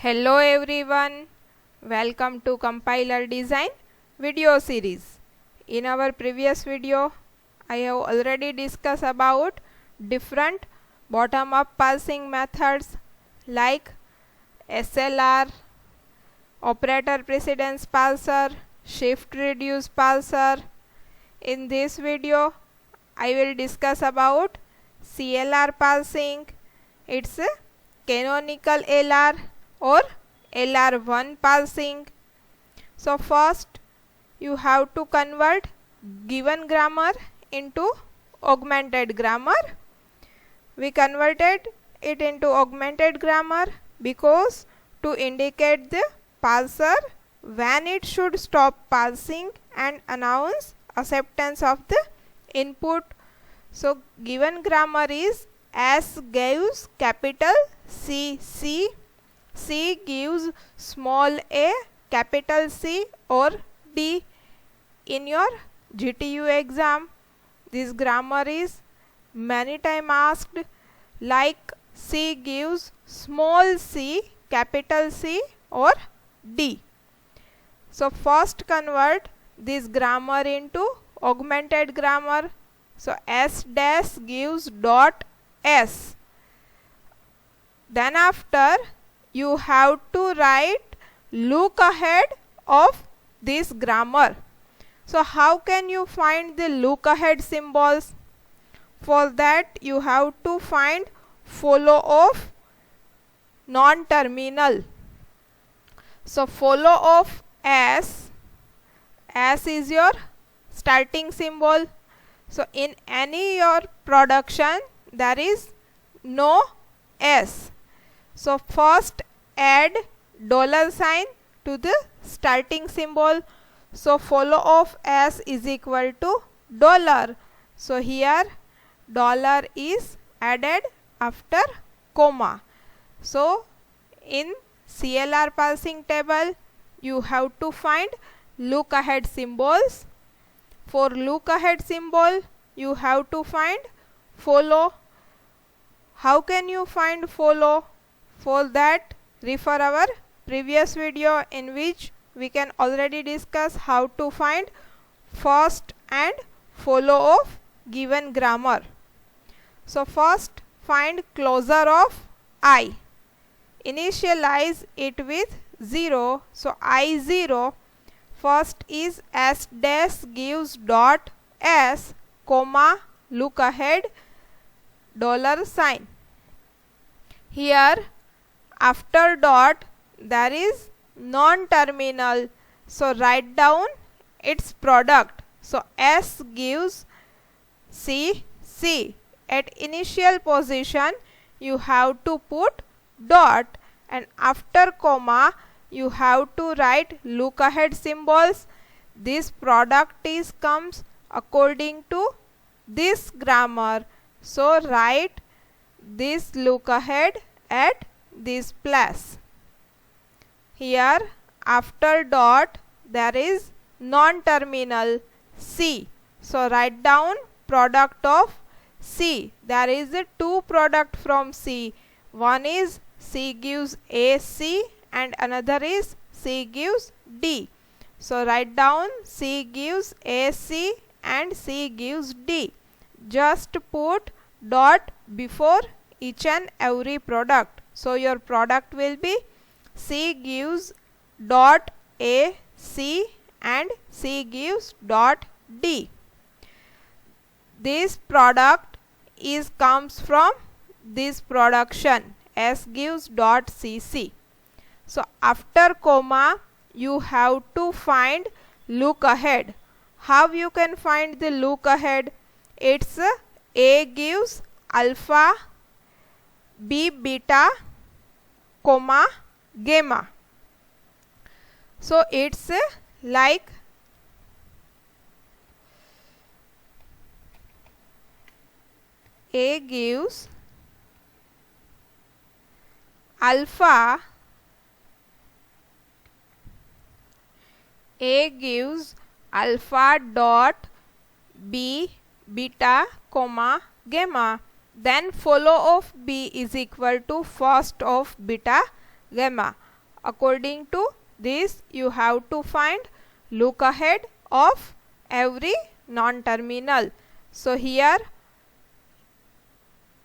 Hello everyone, welcome to Compiler Design video series. In our previous video, I have already discussed about different bottom-up parsing methods like SLR, operator precedence parser, shift reduce parser. In this video, I will discuss about CLR parsing, its canonical LR or LR1 parsing. So first you have to convert given grammar into augmented grammar. We converted it into augmented grammar because to indicate the parser when it should stop parsing and announce acceptance of the input. So given grammar is S gives capital C, C gives small a, capital C or D. In your GTU exam, this grammar is many times asked, like C gives small c, capital C or D. So first convert this grammar into augmented grammar. So S dash gives dot S. Then after you have to write look ahead of this grammar. So how can you find the look ahead symbols? For that you have to find follow of non-terminal. So follow of S is your starting symbol. So in any your production there is no S. So first add $sign to the starting symbol. So follow of S is equal to dollar. So here dollar is added after comma. So in CLR parsing table you have to find look ahead symbols. For look ahead symbol you have to find follow. How can you find follow? For that refer our previous video in which we can already discuss how to find first and follow of given grammar. So first find closure of I. Initialize it with 0. So I0. First is S dash gives dot S, comma, look ahead, $sign. Here after dot there is non-terminal. So write down its product. So S gives C, C. At initial position you have to put dot and after comma you have to write look ahead symbols. This product is comes according to this grammar. So write this look ahead at this place. Here after dot there is non-terminal C. So write down product of C. There is a two product from C. One is C gives AC and another is C gives D. So write down C gives AC and C gives D. Just put dot before each and every product. So your product will be C gives dot AC and C gives dot D. This product is comes from this production S gives dot CC. So after comma you have to find look ahead. How you can find the look ahead? It's A gives alpha, B beta, comma, gamma. So it's like A gives alpha, A gives alpha dot B beta comma gamma. Then follow of B is equal to first of beta gamma. according to this you have to find look ahead of every non-terminal. So here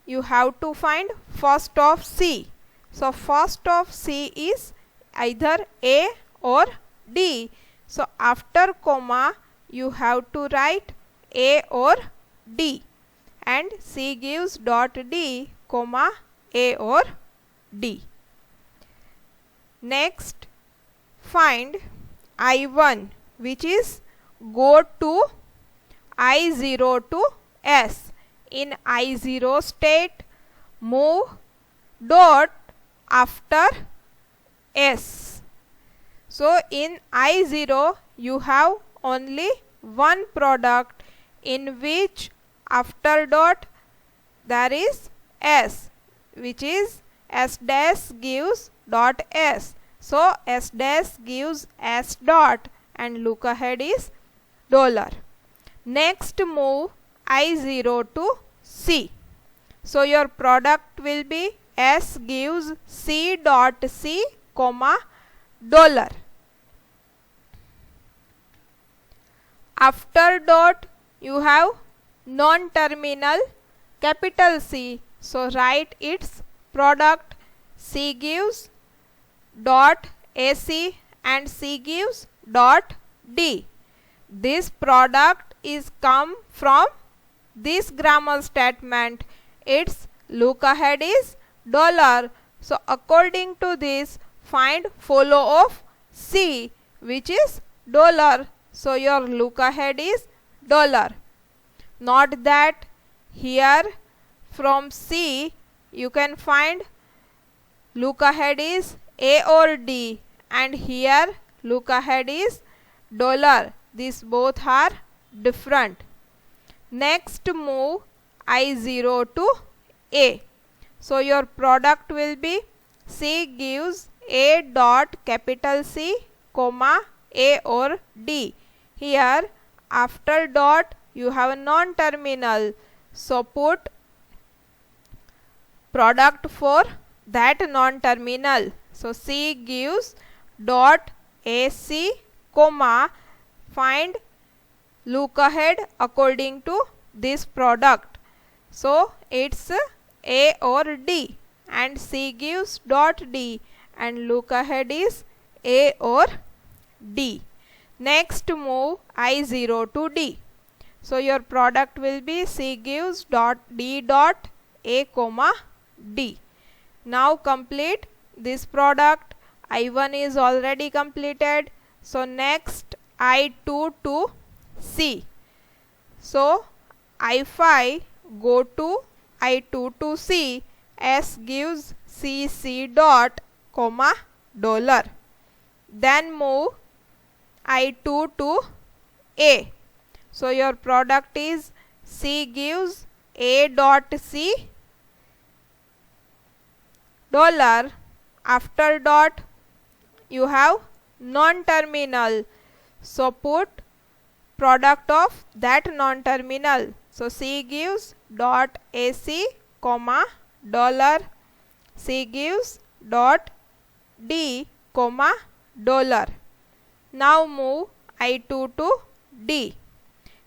you have to find first of C. So first of C is either A or D. So after comma you have to write A or D, and C gives dot D comma A or D. Next, find I1, which is go to I0 to S. In I0 state, move dot after S. So in I0 you have only one product in which after dot there is S, which is S dash gives dot S. So S dash gives S dot and look ahead is dollar. Next, move I0 to C. So your product will be S gives C dot C comma dollar. After dot you have non-terminal capital C. So write its product. C gives dot AC and C gives dot D. This product is come from this grammar statement. Its look ahead is dollar. So according to this, find follow of C, which is dollar. So your look ahead is dollar. Note that here from C you can find look ahead is A or D, and here look ahead is dollar. These both are different. Next, move I0 to A. So your product will be C gives A dot capital C comma A or D. Here after dot you have a non-terminal. So put product for that non-terminal. So C gives dot AC comma find look ahead according to this product. So it's A or D, and C gives dot D and look ahead is A or D. Next, move I0 to D. So your product will be C gives dot D dot A comma D. Now complete this product. I1 is already completed. So next I2 to C. So I5 go to I2 to C. S gives C dot comma dollar. Then move I2 to A. So your product is C gives A dot C dollar. After dot you have non-terminal. So put product of that non-terminal. So C gives dot AC comma dollar. C gives dot D comma dollar. Now move I2 to D.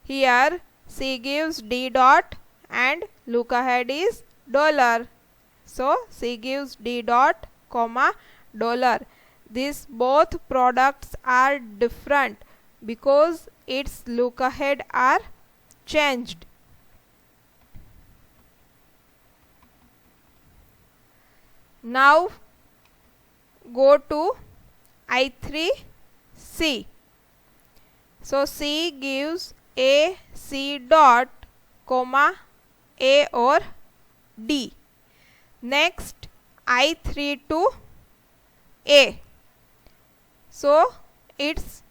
Here C gives D dot and look ahead is dollar. So C gives D dot comma dollar. These both products are different because its look ahead are changed. Now go to I3 C. So C gives A C dot comma A or D. Next I3 to A. So its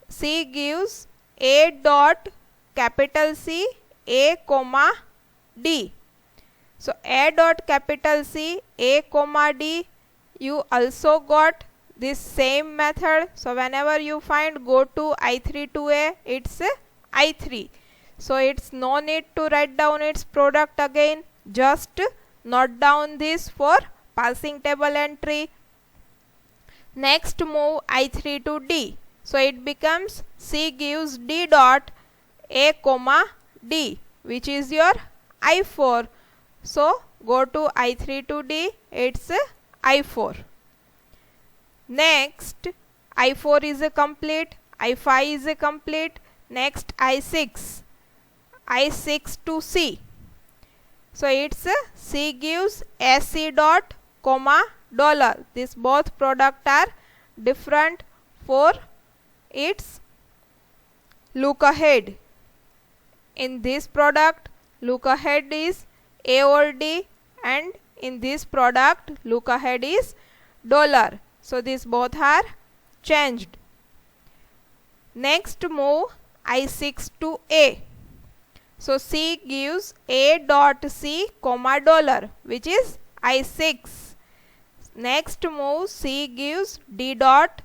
C gives A dot capital C A comma D. So A dot capital C A comma D, you also got this same method. So whenever you find go to I3 to A, it's I3. So it's no need to write down its product again. Just note down this for passing table entry. Next move I3 to D. So it becomes C gives D dot A comma D, which is your I4. So go to I3 to D, it's I4. Next I4 is a complete, I5 is a complete. Next I6 to C. So it's C gives SC dot comma dollar. These both product are different for its look ahead. In this product look ahead is A or D, and in this product look ahead is dollar. So these both are changed. Next move I6 to A. So C gives A dot C comma dollar, which is I6. Next move C gives D dot.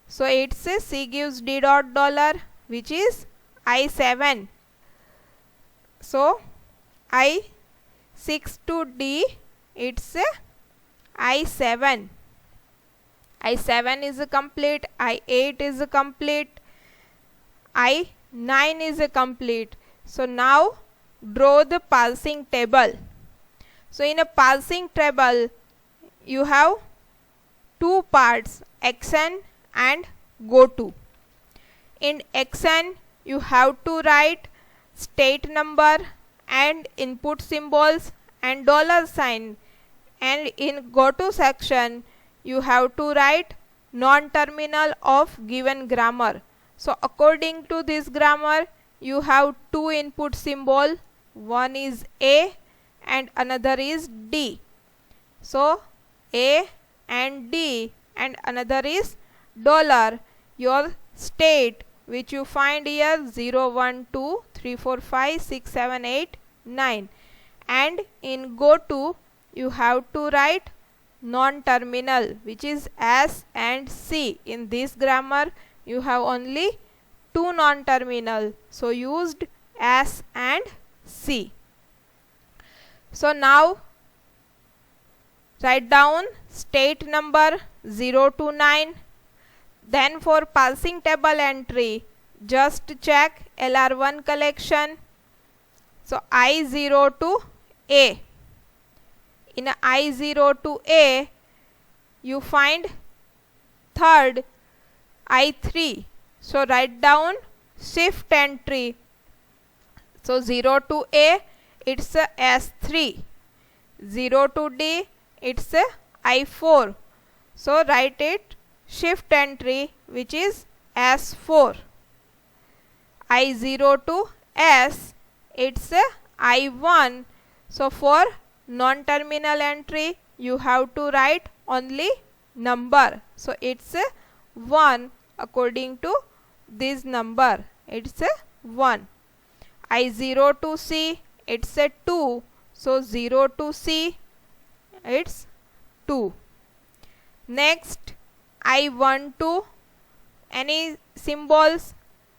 So it's C gives D dot dollar, which is I7. So I6 to D, it's I7. I7 is complete, I8 is complete, I9 is complete. So now draw the pulsing table. So in a pulsing table you have two parts, xn and goto. In xn you have to write state number and input symbols and dollar sign, and in goto section you have to write non-terminal of given grammar. So according to this grammar you have two input symbol, one is A and another is D. So A and D and another is dollar. Your state which you find here 0, 1, 2, 3, 4, 5, 6, 7, 8, 9, and in goto you have to write non-terminal, which is S and C. In this grammar you have only two non-terminal, so used S and C. So now write down state number 0 to 9. Then for pulsing table entry, just check LR1 collection. So I0 to A. In I0 to A, you find third I3. So write down shift entry. So 0 to A, it's S3. 0 to D, it's I4. So write it shift entry, which is S4. I0 to S, it's I1. So for non-terminal entry you have to write only number. So it's 1 according to this number. It's 1. I0 to C, it's 2. So 0 to C, it's 2. Next I1 to any symbols,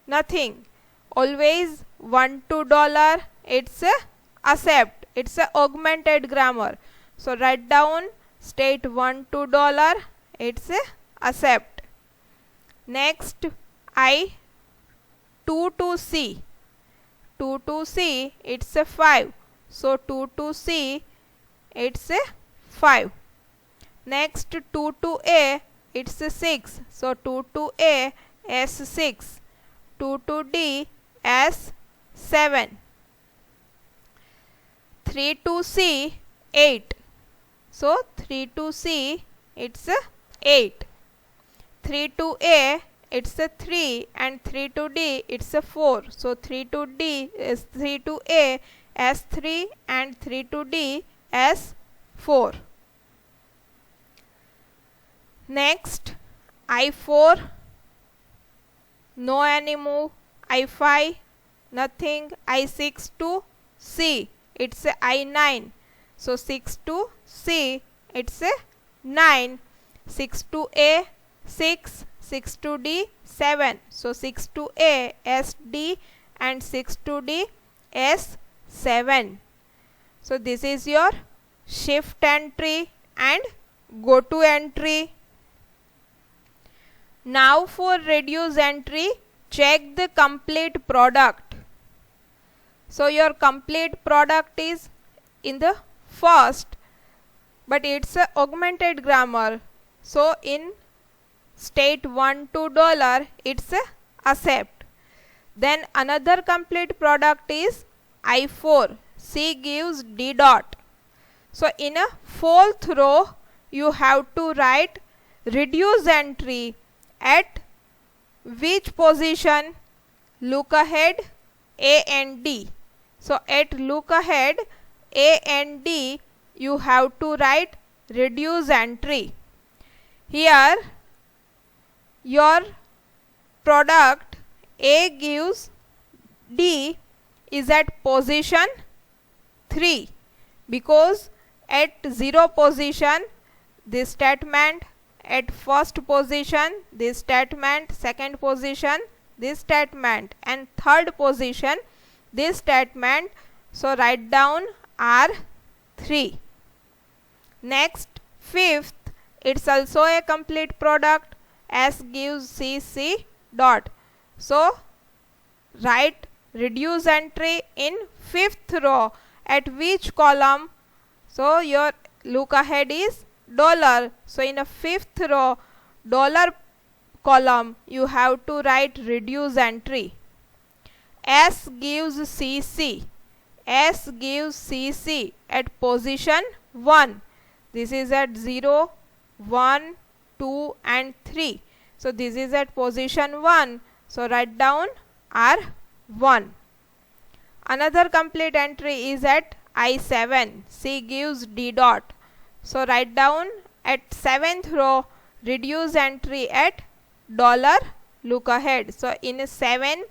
nothing. Always 1 to dollar, it's accept. It's a augmented grammar. So write down state 1 to dollar, it's accept. Next I2 to C. 2 to C, it's 5. So 2 to C, it's 5. Next 2 to A, it's 6. So 2 to A, S6. 2 to D, S7. 3 to C, 8. So 3 to C, it's 8. 3 to A, it's 3, and 3 to D, it's 4. So 3 to D is 3 to A, S3, and 3 to D, S4. Next I4, no any move. I5, nothing. I6 to C, it's I9. So 6 to C, it's 9. 6 to A, 6. 6 to D, 7. So 6 to A, SD, and 6 to D, S7. So this is your shift entry and goto entry. Now for reduce entry, check the complete product. So your complete product is in the first, but it's a augmented grammar. So in state 1 to dollar, it's a accept. Then another complete product is I4. C gives D dot. So in a fourth row, you have to write reduce entry at which position? Look ahead A and D. So at look ahead A and D, you have to write reduce entry. Here your product A gives D is at position 3, because at 0 position this statement, at first position this statement, second position this statement, and third position this statement. So write down R3. Next, fifth, it's also a complete product. S gives C, C dot. So write reduce entry in fifth row at which column? So your look ahead is dollar. So in a fifth row dollar column, you have to write reduce entry. S gives CC. S gives CC at position 1. This is at 0, 1, 2 and 3. So this is at position 1. So write down R1. Another complete entry is at I7. C gives D dot. So write down at 7th row reduce entry at dollar look ahead. So in 7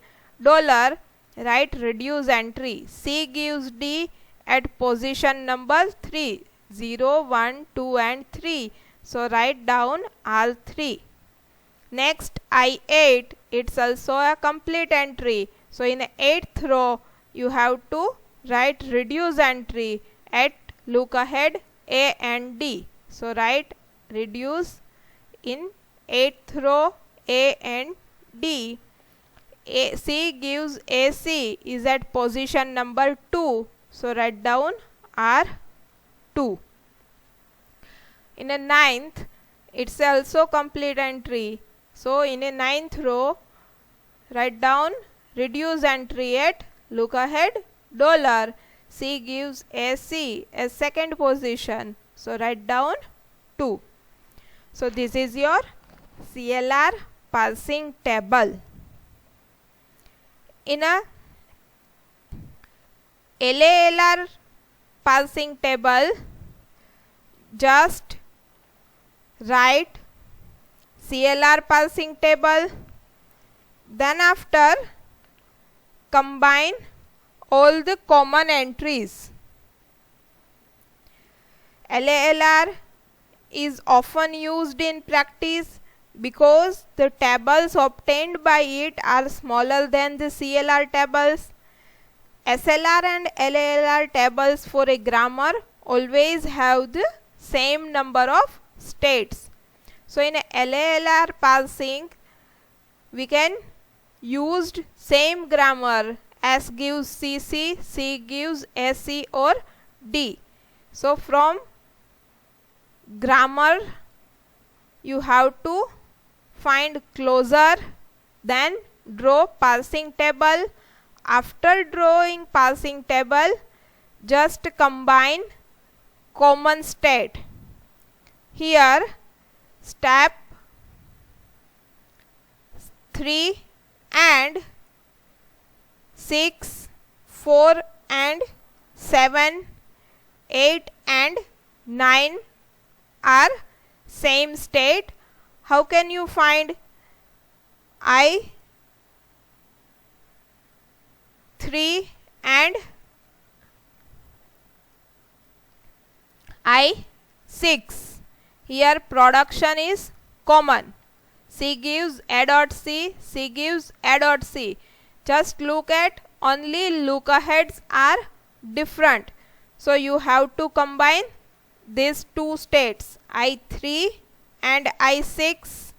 dollar, write reduce entry. C gives D at position number 3. 0, 1, 2 and 3. So write down all 3. Next, I8, it's also a complete entry. So in 8th row, you have to write reduce entry at look ahead A and D. So write reduce in 8th row A and D. C gives AC is at position number 2. So write down R2. In a 9th, it's also complete entry. So in a 9th row, write down reduce entry at look ahead dollar. C gives AC as second position. So write down 2. So this is your CLR parsing table. In a LALR parsing table, just write CLR parsing table, then after combine all the common entries. LALR is often used in practice because the tables obtained by it are smaller than the CLR tables. SLR and LALR tables for a grammar always have the same number of states. So in a LALR parsing, we can use same grammar. S gives CC, C gives AC or D. So from grammar, you have to find closer, then draw parsing table. After drawing parsing table, just combine common state. Here, step 3 and 6, 4 and 7, 8 and 9 are same state. How can you find I3 and I6? Here production is common. C gives A dot C, C gives A dot C. Just look at only look aheads are different. So you have to combine these two states, I3 and I6.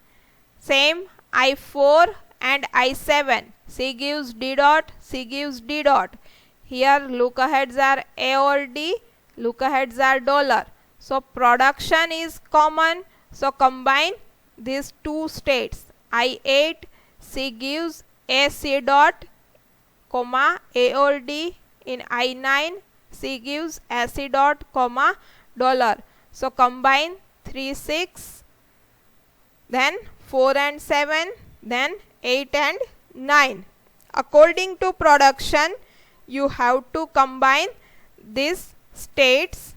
Same I4 and I7. C gives D dot, C gives D dot. Here look aheads are A or D, look aheads are dollar. So production is common. So combine these two states. I8, C gives A C dot, comma A or D. In I9, C gives A C dot, comma dollar. So combine 3, 6, then 4 and 7, then 8 and 9. According to production, you have to combine these states.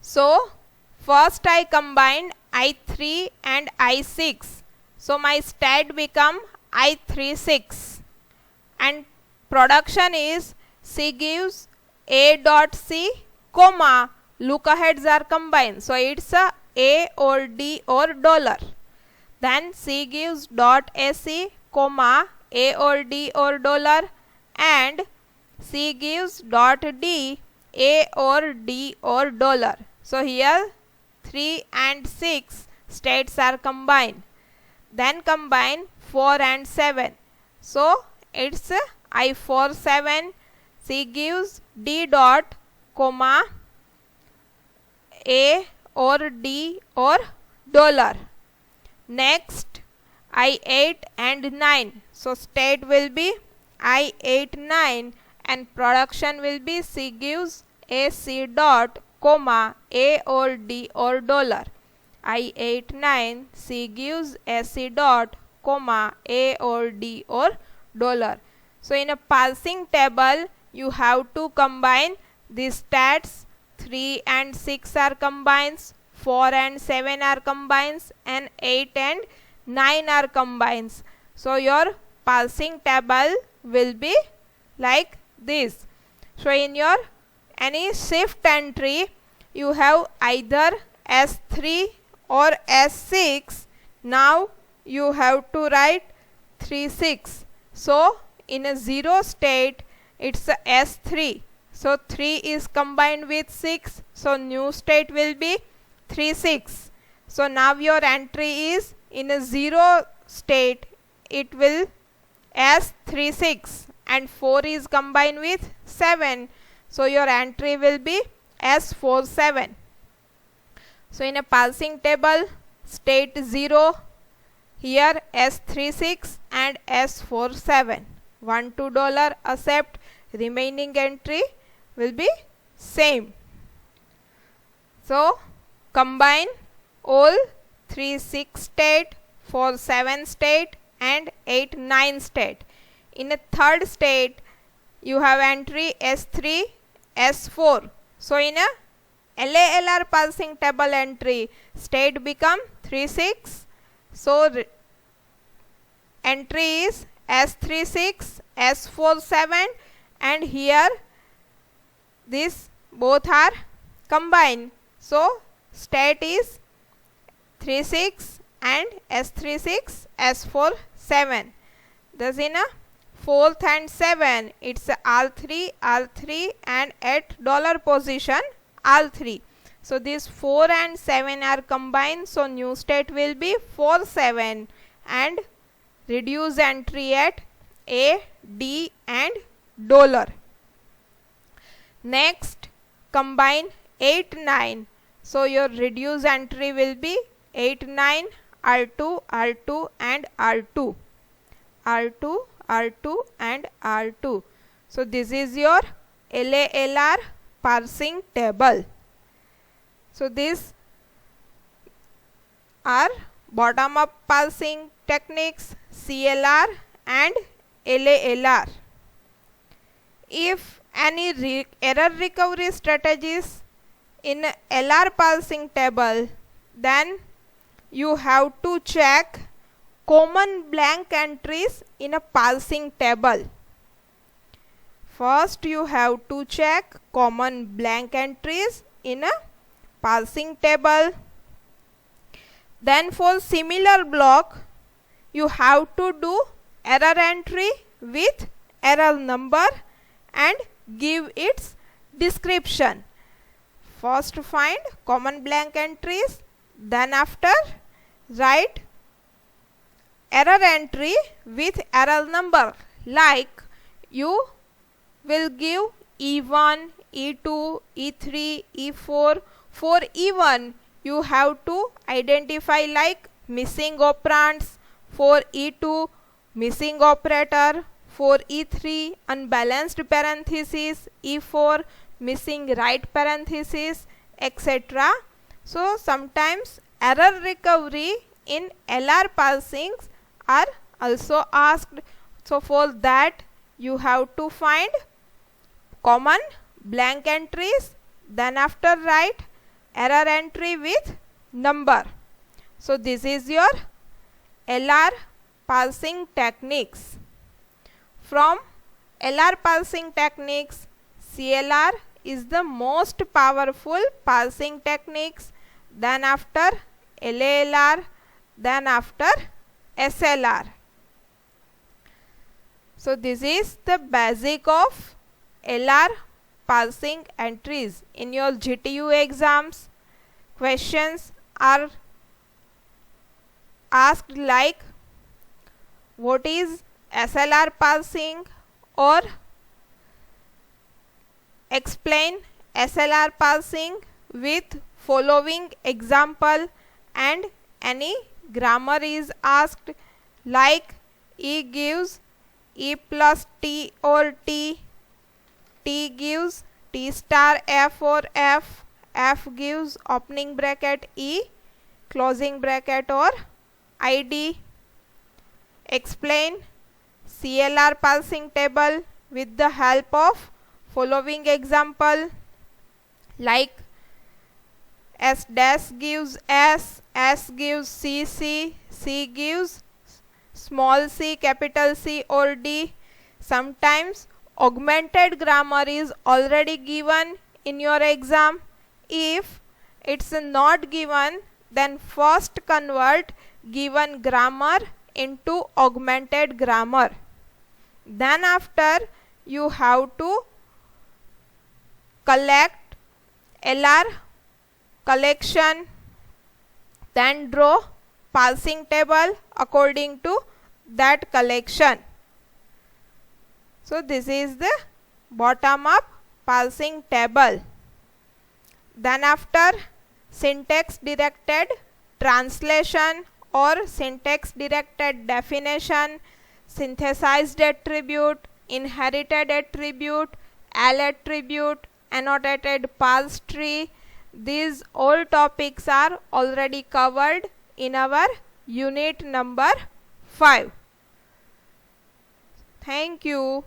So first I combined I3 and I6. So my state become I36. And production is C gives A dot C, comma, look aheads are combined. So it's A or D or dollar. Then C gives dot AC, comma, A or D or dollar, and C gives dot D, A or D or dollar. So here 3 and 6 states are combined. Then combine 4 and 7. So it's I4 7, C gives D dot, comma, A or D or dollar. Next I8 and 9. So state will be I8 9 and production will be C gives A C dot, comma, A or D or dollar. I8 9, C gives A C dot, comma, A or D or dollar. So in a parsing table, you have to combine these stats. 3 and 6 are combines, 4 and 7 are combines, and 8 and 9 are combines. So your parsing table will be like this. So in your any shift entry, you have either S3 or S6. Now you have to write 3 6. So in a 0 state, it's a S3. So 3 is combined with 6. So new state will be 3 6. So now your entry is in a 0 state. It will S3 6 and 4 is combined with 7. So your entry will be S4 7. So in a parsing table, state 0, here S3 6 and S4 7. $1 to dollar accept, remaining entry will be same. So combine all 3 6 state, 4 7 state and 8 9 state. In a third state, you have entry S3 S4. So in a LALR parsing table entry, state become 3 6. So entry is S3 6, S4 7, and here these both are combined. So state is 3 6 and S3 6, S4 7. Thus in a 4th and 7, it's R3, R3 and at dollar position R3. So these 4 and 7 are combined. So new state will be 4 7 and reduce entry at A, D and dollar. Next combine 8 9. So your reduce entry will be 8 9, R2, R2 and R2. R2, R2 and R2. So this is your LALR parsing table. So these are bottom up parsing techniques, CLR and LALR. If any error recovery strategies in LR parsing table, then you have to check common blank entries in a parsing table. First you have to check common blank entries in a parsing table. Then for similar block, you have to do error entry with error number and give its description. First find common blank entries, then after write error entry with error number, like you will give E1, E2, E3, E4. For E1 you have to identify like missing operands, for E2 missing operator, for E3 unbalanced parenthesis, E4 missing right parenthesis, etc. So sometimes error recovery in LR parsings are also asked. So for that you have to find common blank entries, then after write error entry with number. So this is your LR parsing techniques. From LR parsing techniques, CLR is the most powerful parsing techniques, then after LALR, then after SLR. So this is the basic of LR parsing entries. In your GTU exams, questions are asked like what is SLR parsing, or explain SLR parsing with following example, and any grammar is asked like E gives E plus T or T, T gives T star F or F, F gives opening bracket E, closing bracket or ID. Explain CLR parsing table with the help of following example, like S dash gives S, S gives CC, C gives small c, capital C or D. Sometimes augmented grammar is already given in your exam. If it's not given, then first convert given grammar into augmented grammar. Then after you have to collect LR collection, then draw parsing table according to that collection. So this is the bottom up parsing table. Then after syntax directed translation or syntax directed definition, synthesized attribute, inherited attribute, L attribute, annotated parse tree, these all topics are already covered in our unit number 5. Thank you.